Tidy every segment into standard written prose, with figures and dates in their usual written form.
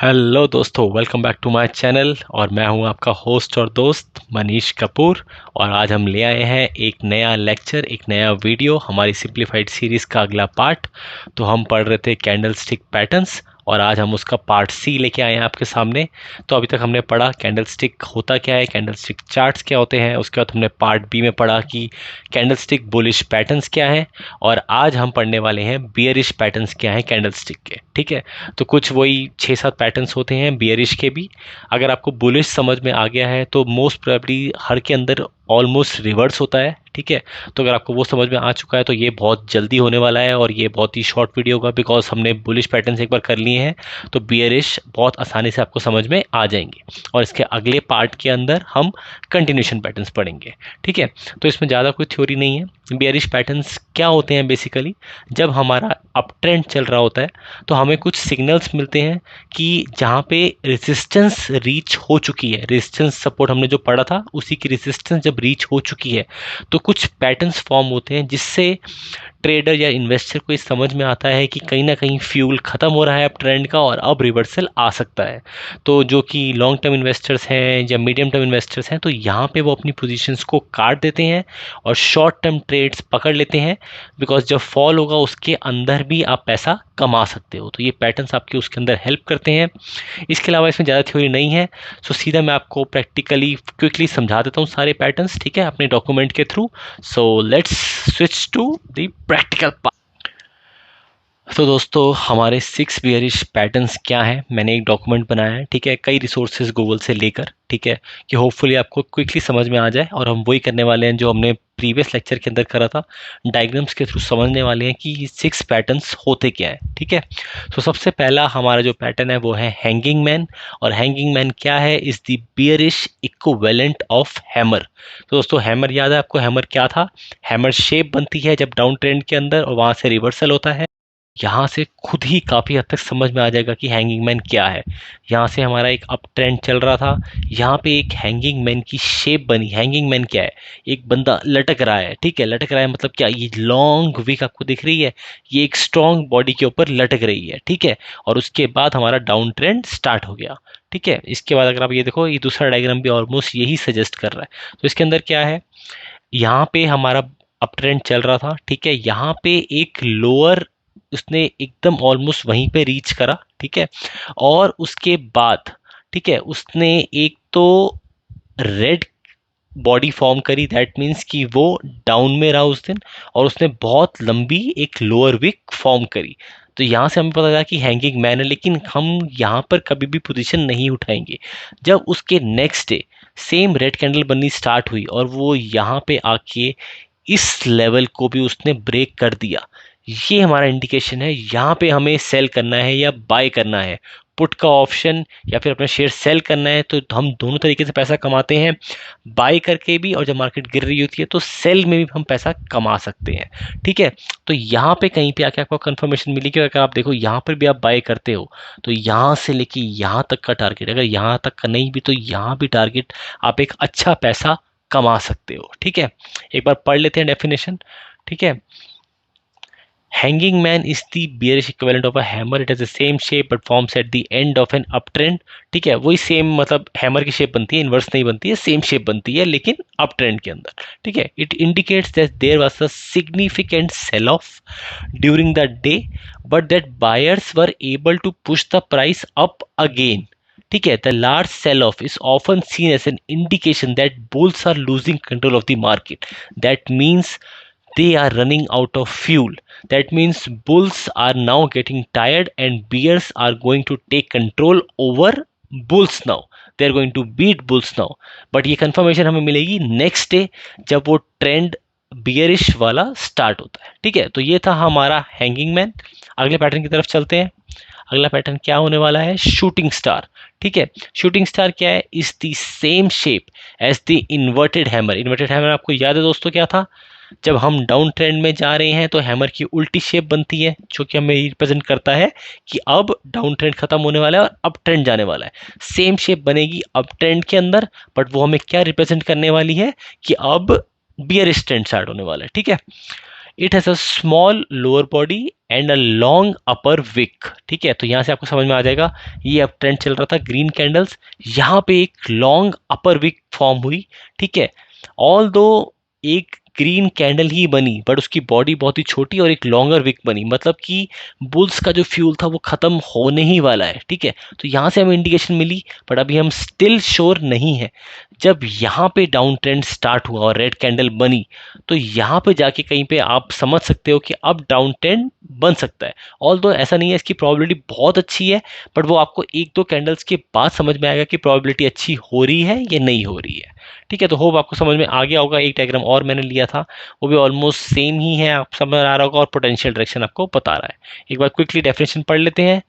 Hello दोस्तों, welcome back to my channel. और मैं हूं आपका होस्ट और दोस्त मनीष कपूर। और आज हम ले आए हैं एक नया लेक्चर, एक नया वीडियो, हमारी सिंप्लीफाइड सीरीज़ का अगला पार्ट। तो हम पढ़ रहे थे कैंडल स्टिक पैटर्न्स और आज हम उसका पार्ट सी लेके आए हैं आपके सामने। तो अभी तक हमने पढ़ा कैंडल स्टिक होता क्या है, कैंडल स्टिक चार्ट्स क्या होते हैं। उसके बाद हमने पार्ट बी में पढ़ा कि कैंडल स्टिक बुलिश पैटर्न्स क्या है। और आज हम पढ़ने वाले हैं बियरिश पैटर्न्स क्या है कैंडल स्टिक के। ठीक है, तो कुछ वही 6-7 पैटर्न्स होते हैं बियरिश के भी। अगर आपको बुलिश समझ में आ गया है तो मोस्ट प्रोबेबली हर के अंदर ऑलमोस्ट रिवर्स होता है। ठीक है, तो अगर आपको वो समझ में आ चुका है तो ये बहुत जल्दी होने वाला है और ये बहुत ही शॉर्ट वीडियो होगा, बिकॉज हमने बुलिश पैटर्न्स एक बार कर लिए हैं। तो बियरिश बहुत आसानी से आपको समझ में आ जाएंगे और इसके अगले पार्ट के अंदर हम कंटिन्यूशन पैटर्न्स पढ़ेंगे। ठीक है, तो इसमें ज़्यादा कोई थ्योरी नहीं है। बियरिश पैटर्न्स क्या होते हैं बेसिकली, जब हमारा अप ट्रेंड चल रहा होता है तो हमें कुछ सिग्नल्स मिलते हैं कि जहाँ पे रेजिस्टेंस रीच हो चुकी है, रेजिस्टेंस सपोर्ट हमने जो पढ़ा था उसी की रेजिस्टेंस जब रीच हो चुकी है तो कुछ पैटर्न्स फॉर्म होते हैं जिससे ट्रेडर या इन्वेस्टर को ये समझ में आता है कि कहीं ना कहीं फ्यूल ख़त्म हो रहा है अब ट्रेंड का और अब रिवर्सल आ सकता है। तो जो कि लॉन्ग टर्म इन्वेस्टर्स हैं या मीडियम टर्म इन्वेस्टर्स हैं तो यहाँ पे वो अपनी पोजीशंस को काट देते हैं और शॉर्ट टर्म ट्रेड्स पकड़ लेते हैं, बिकॉज जब फॉल होगा उसके अंदर भी आप पैसा कमा सकते हो। तो ये पैटर्न्स आपके उसके अंदर हेल्प करते हैं। इसके अलावा इसमें ज़्यादा थ्योरी नहीं है। सो सीधा मैं आपको प्रैक्टिकली क्विकली समझा देता हूँ सारे पैटर्न्स, ठीक है, अपने डॉक्यूमेंट के through. So let's switch to the practical part. तो दोस्तों हमारे 6 बियरिश पैटर्न्स क्या हैं, मैंने एक डॉक्यूमेंट बनाया है, ठीक है, कई रिसोर्सेज गूगल से लेकर, ठीक है, कि होपफुली आपको क्विकली समझ में आ जाए। और हम वही करने वाले हैं जो हमने प्रीवियस लेक्चर के अंदर करा था, डायग्राम्स के थ्रू समझने वाले हैं कि ये 6 पैटर्न्स होते क्या हैं। ठीक है, तो सबसे पहला हमारा जो पैटर्न है वो है हैंगिंग मैन। और हैंगिंग मैन क्या है, is the bearish equivalent of hammer. तो दोस्तों हैमर याद है आपको, हैमर क्या था, हैमर शेप बनती है जब डाउन ट्रेंड के अंदर और वहां से रिवर्सल होता है। यहाँ से खुद ही काफ़ी हद तक समझ में आ जाएगा कि हैंगिंग मैन क्या है। यहाँ से हमारा एक अप ट्रेंड चल रहा था, यहाँ पे एक हैंगिंग मैन की शेप बनी। हैंगिंग मैन क्या है, एक बंदा लटक रहा है। ठीक है, लटक रहा है मतलब क्या, ये लॉन्ग विक आपको दिख रही है, ये एक स्ट्रॉन्ग बॉडी के ऊपर लटक रही है। ठीक है, और उसके बाद हमारा डाउन ट्रेंड स्टार्ट हो गया। ठीक है, इसके बाद अगर आप ये देखो, ये दूसरा डायग्राम भी ऑलमोस्ट यही सजेस्ट कर रहा है। तो इसके अंदर क्या है, यहाँ पे हमारा अप ट्रेंड चल रहा था। ठीक है, यहाँ पे एक लोअर उसने एकदम ऑलमोस्ट वहीं पे रीच करा। ठीक है, और उसके बाद ठीक है उसने एक तो रेड बॉडी फॉर्म करी, दैट मीन्स कि वो डाउन में रहा उस दिन, और उसने बहुत लंबी एक लोअर विक फॉर्म करी। तो यहाँ से हमें पता चला कि हैंगिंग मैन है, लेकिन हम यहाँ पर कभी भी पोजीशन नहीं उठाएंगे। जब उसके next day same red candle बननी स्टार्ट हुई और वो यहाँ पे आके इस लेवल को भी उसने ब्रेक कर दिया, ये हमारा इंडिकेशन है यहाँ पे हमें सेल करना है या बाय करना है, पुट का ऑप्शन या फिर अपना शेयर सेल करना है। तो हम दोनों तरीके से पैसा कमाते हैं, बाय करके भी, और जब मार्केट गिर रही होती है तो सेल में भी हम पैसा कमा सकते हैं। ठीक है, तो यहाँ पे कहीं पे आके आपको कंफर्मेशन मिली कि अगर आप देखो यहाँ पर भी आप बाय करते हो तो यहाँ से लेके यहाँ तक का टारगेट, अगर यहाँ तक का नहीं भी तो यहाँ भी टारगेट, आप एक अच्छा पैसा कमा सकते हो। ठीक है, एक बार पढ़ लेते हैं डेफिनेशन। ठीक है, hanging man is the bearish equivalent of a hammer. It has the same shape but forms at the end of an uptrend. ठीक है, वही सेम मतलब हैमर की शेप बनती है, इन्वर्स नहीं बनती है, सेम शेप बनती है लेकिन अप ट्रेंड के अंदर। ठीक है, it indicates that there was a significant sell off during the day but that buyers were able to push the price up again. ठीक है, the large sell off is often seen as an indication that bulls are losing control of the market. That means they are running out of fuel. That means bulls are now getting tired and bears are going to take control over bulls now. They are going to beat bulls now. But ये confirmation हमें मिलेगी next day जब वो trend bearish वाला start होता है। ठीक है, तो ये था हमारा हैंगिंग मैन। अगले पैटर्न की तरफ चलते हैं। अगला पैटर्न क्या होने वाला है, शूटिंग स्टार। ठीक है, शूटिंग स्टार क्या है, is the same shape as the inverted hammer. Inverted hammer आपको याद है दोस्तों क्या था, जब हम डाउन ट्रेंड में जा रहे हैं तो हैमर की उल्टी शेप बनती है, जो कि हमें रिप्रेजेंट करता है कि अब डाउन ट्रेंड खत्म होने वाला है और अप ट्रेंड जाने वाला है। सेम शेप बनेगी अप ट्रेंड के अंदर, बट वो हमें क्या रिप्रेजेंट करने वाली है कि अब बियरिश ट्रेंड स्टार्ट होने वाला है। ठीक है, it has a small lower body and a long upper wick. ठीक है, तो यहाँ से आपको समझ में आ जाएगा ये अब ट्रेंड चल रहा था ग्रीन कैंडल्स, यहाँ पे एक लॉन्ग अपर विक फॉर्म हुई। ठीक है, ऑल दो एक ग्रीन कैंडल ही बनी बट उसकी बॉडी बहुत ही छोटी और एक लॉन्गर विक बनी, मतलब कि बुल्स का जो फ्यूल था वो खत्म होने ही वाला है। ठीक है, तो यहाँ से हमें इंडिकेशन मिली बट अभी हम स्टिल श्योर नहीं है। जब यहाँ पे डाउन ट्रेंड स्टार्ट हुआ और रेड कैंडल बनी तो यहाँ पे जाके कहीं पे आप समझ सकते हो कि अब डाउन ट्रेंड बन सकता है। ऑल्दो ऐसा नहीं है, इसकी प्रोबेबिलिटी बहुत अच्छी है बट वो आपको एक दो कैंडल्स के बाद समझ में आएगा कि प्रोबेबिलिटी अच्छी हो रही है या नहीं हो रही है। ठीक है, तो होप आपको समझ में आ गया होगा। एक डायग्राम और मैंने लिया था, वो भी ऑलमोस्ट सेम ही है, आप समझ आ रहा होगा और पोटेंशियल डायरेक्शन आपको बता रहा है। एक बार क्विकली डेफिनेशन पढ़ लेते हैं।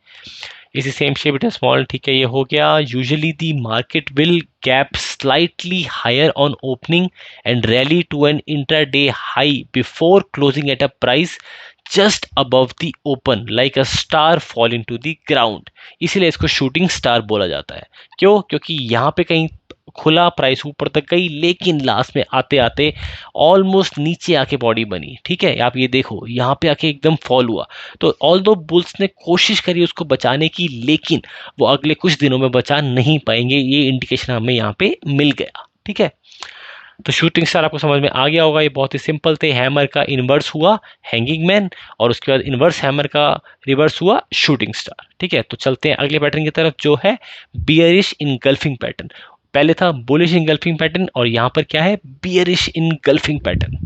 इसी सेम शेप इट है स्मॉल। ठीक है, ये हो गया। Usually the market will gap slightly higher on opening and rally to an intraday high before closing at a price just above the open like a star fall in to the ground. इसीलिए इसको shooting star बोला जाता है। क्यों? क्योंकि यहाँ पे कहीं खुला प्राइस ऊपर तक गई लेकिन लास्ट में आते आते ऑलमोस्ट नीचे आके बॉडी बनी। ठीक है, आप ये देखो यहाँ पे आके एकदम फॉल हुआ। तो ऑल दो बुल्स ने कोशिश करी उसको बचाने की लेकिन वो अगले कुछ दिनों में बचा नहीं पाएंगे, ये इंडिकेशन हमें यहाँ पे मिल गया। ठीक है, तो शूटिंग स्टार आपको समझ में आ गया होगा, ये बहुत ही सिंपल थे। हैमर का इन्वर्स हुआ हैंगिंग मैन और उसके बाद इन्वर्स हैमर का रिवर्स हुआ शूटिंग स्टार। ठीक है, तो चलते हैं अगले पैटर्न की तरफ जो है बियरिश इनगल्फिंग पैटर्न। पहले था बुलिश इनगल्फिंग पैटर्न और यहां पर क्या है, bearish engulfing pattern.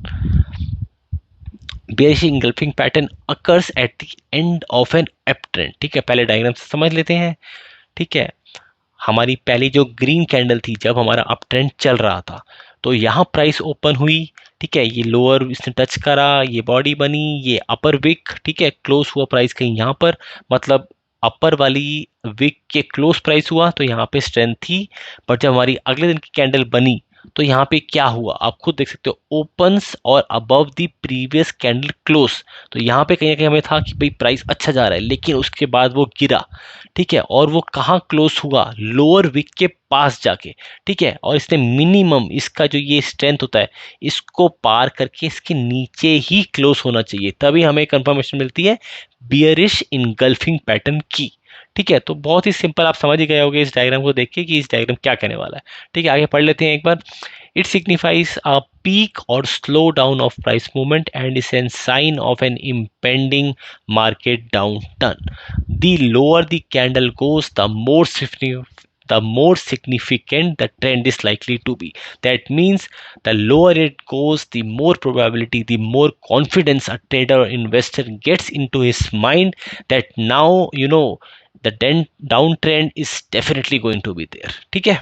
Bearish engulfing pattern occurs at the end of an up trend. ठीक है, पहले डायग्राम से समझ लेते हैं। ठीक है, हमारी पहली जो ग्रीन कैंडल थी जब हमारा अप ट्रेंड चल रहा था तो यहाँ प्राइस ओपन हुई। ठीक है, ये लोअर इसने टच करा, ये बॉडी बनी, ये अपर विक। ठीक है, क्लोज हुआ प्राइस कहीं यहाँ पर, मतलब अपर वाली विक के क्लोज प्राइस हुआ तो यहाँ पे स्ट्रेंथ थी। बट जब हमारी अगले दिन की कैंडल बनी तो यहाँ पे क्या हुआ आप खुद देख सकते हो, ओपन्स और above the previous candle close. तो यहाँ पे कहीं ना कहीं हमें था कि भाई प्राइस अच्छा जा रहा है लेकिन उसके बाद वो गिरा। ठीक है, और वो कहाँ क्लोज हुआ, लोअर विक के पास जाके। ठीक है, और इसने मिनिमम इसका जो ये स्ट्रेंथ होता है इसको पार करके इसके नीचे ही क्लोज होना चाहिए, तभी हमें कंफर्मेशन मिलती है बियरिश इनगल्फिंग पैटर्न की। ठीक है, तो बहुत ही सिंपल, आप समझ ही गए होंगे इस डायग्राम को देख के कि इस डायग्राम क्या कहने वाला है। ठीक है, आगे पढ़ लेते हैं एक बार। इट सिग्निफाइज अ पीक और slow down of price movement and is an sign of an impending market downturn. The lower the candle goes, the more significant the trend is likely to be. That means the lower it goes, the more probability, the more confidence a trader or investor gets into his mind that now the downtrend is definitely going to be there. ठीक है,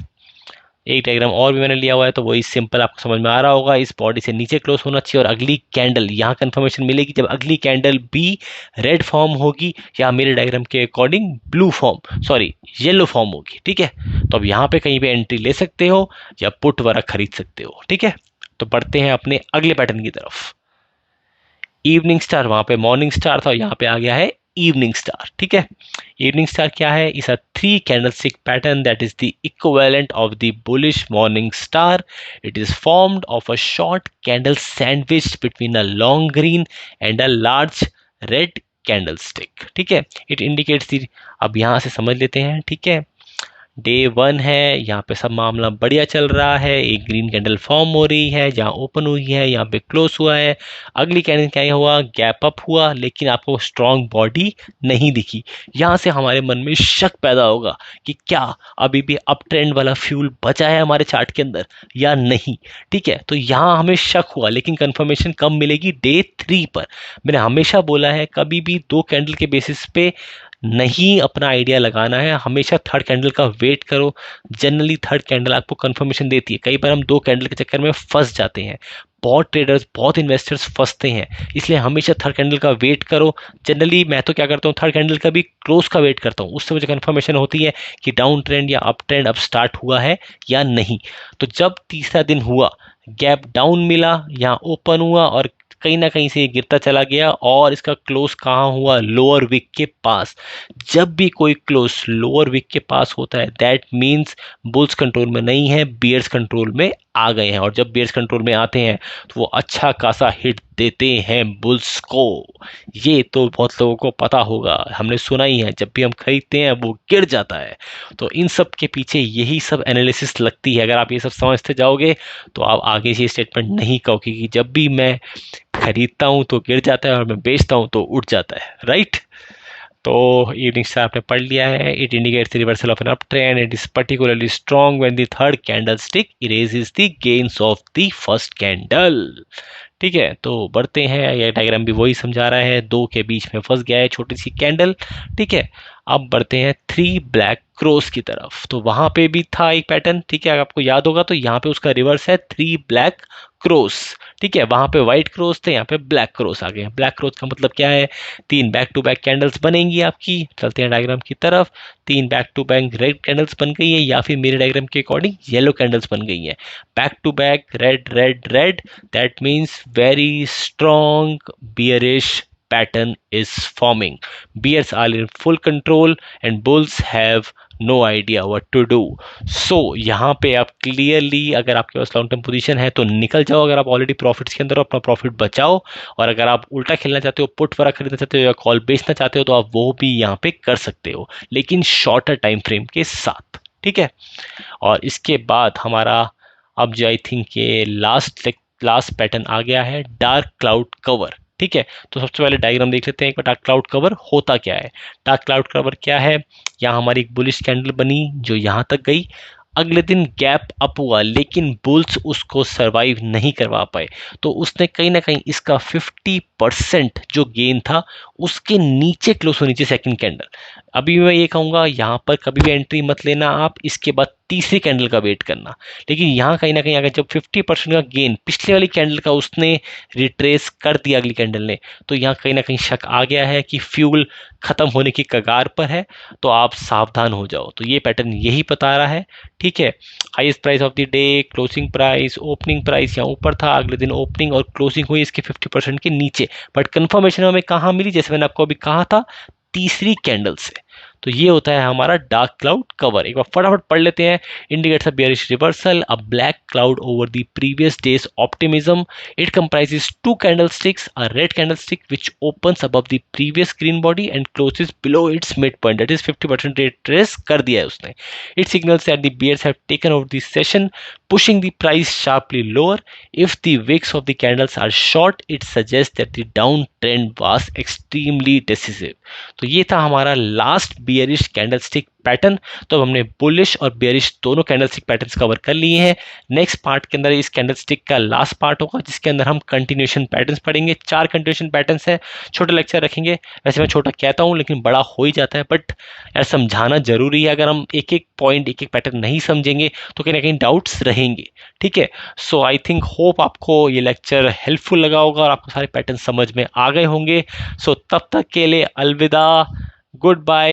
एक diagram और भी मैंने लिया हुआ है तो वही सिंपल आपको समझ में आ रहा होगा। इस बॉडी से नीचे क्लोज होना चाहिए और अगली कैंडल यहाँ कंफर्मेशन मिलेगी जब अगली कैंडल बी रेड फॉर्म होगी या मेरे डायग्राम के according blue form sorry yellow form होगी। ठीक है, तो अब यहाँ पे कहीं पे एंट्री ले सकते हो या पुट वगैरह खरीद सकते हो। ठीक है, तो बढ़ते हैं अपने अगले पैटर्न की तरफ। इवनिंग स्टार, वहां पे मॉर्निंग स्टार था, यहाँ पे आ गया है इवनिंग स्टार। ठीक है, इवनिंग स्टार क्या है, is a 3 candlestick pattern that is the equivalent of the bullish morning star. It is formed of a short candle sandwiched between a long green and a large red candlestick. ठीक है, it indicates the, अब यहाँ से समझ लेते हैं। ठीक है, डे 1 है, यहाँ पे सब मामला बढ़िया चल रहा है, एक ग्रीन कैंडल फॉर्म हो रही है, जहाँ ओपन हुई है यहाँ पे क्लोज हुआ है। अगली कैंडल क्या हुआ, गैप अप हुआ लेकिन आपको स्ट्रॉन्ग बॉडी नहीं दिखी। यहाँ से हमारे मन में शक पैदा होगा कि क्या अभी भी अप ट्रेंड वाला फ्यूल बचा है हमारे चार्ट के अंदर या नहीं। ठीक है, तो यहाँ हमें शक हुआ लेकिन कंफर्मेशन कब मिलेगी, डे 3 पर। मैंने हमेशा बोला है कभी भी 2 कैंडल के बेसिस पे नहीं अपना आइडिया लगाना है, हमेशा थर्ड कैंडल का वेट करो। जनरली थर्ड कैंडल आपको कंफर्मेशन देती है। कई बार हम 2 कैंडल के चक्कर में फंस जाते हैं, बहुत ट्रेडर्स बहुत इन्वेस्टर्स फंसते हैं, इसलिए हमेशा थर्ड कैंडल का वेट करो। जनरली मैं तो क्या करता हूँ, थर्ड कैंडल का भी क्लोज का वेट करता हूँ, उससे मुझे कंफर्मेशन होती है कि डाउन ट्रेंड या अप ट्रेंड अब स्टार्ट हुआ है या नहीं। तो जब तीसरा दिन हुआ, गैप डाउन मिला, यहाँ ओपन हुआ और कहीं ना कहीं से ये गिरता चला गया और इसका क्लोज कहाँ हुआ, लोअर विक के पास। जब भी कोई क्लोज लोअर विक के पास होता है दैट मीन्स बुल्स कंट्रोल में नहीं है, बियर्स कंट्रोल में आ गए हैं। और जब बियर्स कंट्रोल में आते हैं तो वो अच्छा खासा हिट देते हैं बुल्स को। ये तो बहुत लोगों को पता होगा, हमने सुना ही है, जब भी हम खरीदते हैं वो गिर जाता है। तो इन सब के पीछे यही सब एनालिसिस लगती है। अगर आप ये सब समझते जाओगे तो आप आगे ये स्टेटमेंट नहीं कहोगे कि जब भी मैं खरीदता हूं तो गिर जाता है और मैं बेचता हूं तो उठ जाता है, राइट। तो इवनिंग स्टार आपने पढ़ लिया है। It indicates reversal of an up trend, it is particularly strong when the third candlestick erases the gains of the first candle. ठीक है, तो बढ़ते हैं। यह डायग्राम भी वही समझा रहा है, दो के बीच में फंस गया है छोटी सी कैंडल। ठीक है, अब बढ़ते हैं थ्री ब्लैक क्रॉस की तरफ। तो वहां पे भी था एक पैटर्न, ठीक है, अगर आपको याद होगा तो यहाँ पे उसका रिवर्स है थ्री ब्लैक क्रॉस। ठीक है, वहां पे व्हाइट क्रॉस थे, यहाँ पे ब्लैक क्रॉस आ गए। ब्लैक क्रॉस का मतलब क्या है, तीन बैक टू बैक कैंडल्स बनेंगी आपकी। चलते हैं डायग्राम की तरफ। तीन back to back red candles बन गई है, या फिर मेरे डायग्राम के अकॉर्डिंग येलो कैंडल्स बन गई है। Back to back red red red, that means very strong bearish pattern is forming. Bears are in full control and bulls have no idea what to do. So यहाँ पे आप clearly, अगर आपके पास long term position है तो निकल जाओ। अगर आप ऑलरेडी प्रॉफिट्स के अंदर हो अपना प्रॉफिट बचाओ, और अगर आप उल्टा खेलना चाहते हो, पुट वगैरह खरीदना चाहते हो या कॉल बेचना चाहते हो तो आप वो भी यहाँ पे कर सकते हो, लेकिन शॉर्टर टाइम फ्रेम के साथ। ठीक है, और इसके बाद हमारा अब जो आई थिंक ये लास्ट पैटर्न आ गया है, डार्क क्लाउड कवर। ठीक है, तो सबसे पहले डायग्राम देख लेते हैं एक बार, डार्क क्लाउड कवर होता क्या है। डार्क क्लाउड कवर क्या है, यहाँ हमारी एक बुलिश कैंडल बनी जो यहाँ तक गई, अगले दिन गैप अप हुआ, लेकिन बुल्स उसको सरवाइव नहीं करवा पाए। तो उसने कहीं ना कहीं इसका 50% जो गेन था उसके नीचे क्लोज होनी चाहिए सेकंड कैंडल। अभी मैं ये कहूँगा यहाँ पर कभी भी एंट्री मत लेना आप, इसके बाद तीसरी कैंडल का वेट करना। लेकिन यहाँ कहीं ना कहीं अगर जब 50% का गेन पिछले वाली कैंडल का उसने रिट्रेस कर दिया अगली कैंडल ने, तो यहाँ कहीं ना कहीं शक आ गया है कि फ्यूल खत्म होने की कगार पर है, तो आप सावधान हो जाओ। तो ये पैटर्न यही बता रहा है। ठीक है, highest price of the day, closing price, opening price यहाँ ऊपर था, अगले दिन ओपनिंग और क्लोजिंग हुई इसके 50% के नीचे, बट कंफर्मेशन हमें कहाँ मिली, जैसे मैंने आपको अभी कहा था, तीसरी कैंडल से। तो ये होता है हमारा डार्क क्लाउड कवर। एक बार फटाफट पढ़ लेते हैं। Indicates a bearish reversal, a black cloud over the previous days optimism, it comprises two candlesticks, a red candlestick which opens above the previous green body and closes below its midpoint, that is 50% retrace कर दिया है उसने। It signals that the bears have taken over the session, pushing the price sharply lower. If the wicks of the candles are short, it suggests that the downtrend was extremely decisive. तो ये था हमारा last bearish candlestick pattern. तो हमने bullish और bearish दोनों candlestick patterns cover कर लिए हैं। नेक्स्ट पार्ट के अंदर इस कैंडलस्टिक का लास्ट पार्ट होगा जिसके अंदर हम कंटिन्यूएशन पैटर्न्स पढ़ेंगे। 4 कंटिन्यूएशन पैटर्न्स हैं, छोटा लेक्चर रखेंगे। वैसे मैं छोटा कहता हूं लेकिन बड़ा हो ही जाता है, बट यार समझाना जरूरी है। अगर हम एक एक पॉइंट, एक एक पैटर्न नहीं समझेंगे तो कहीं ना कहीं डाउट्स रहेंगे। ठीक है, सो आई थिंक होप आपको ये लेक्चर हेल्पफुल लगा होगा और आपको सारे पैटर्न समझ में आ गए होंगे। सो तब तक के लिए अलविदा, गुड बाय।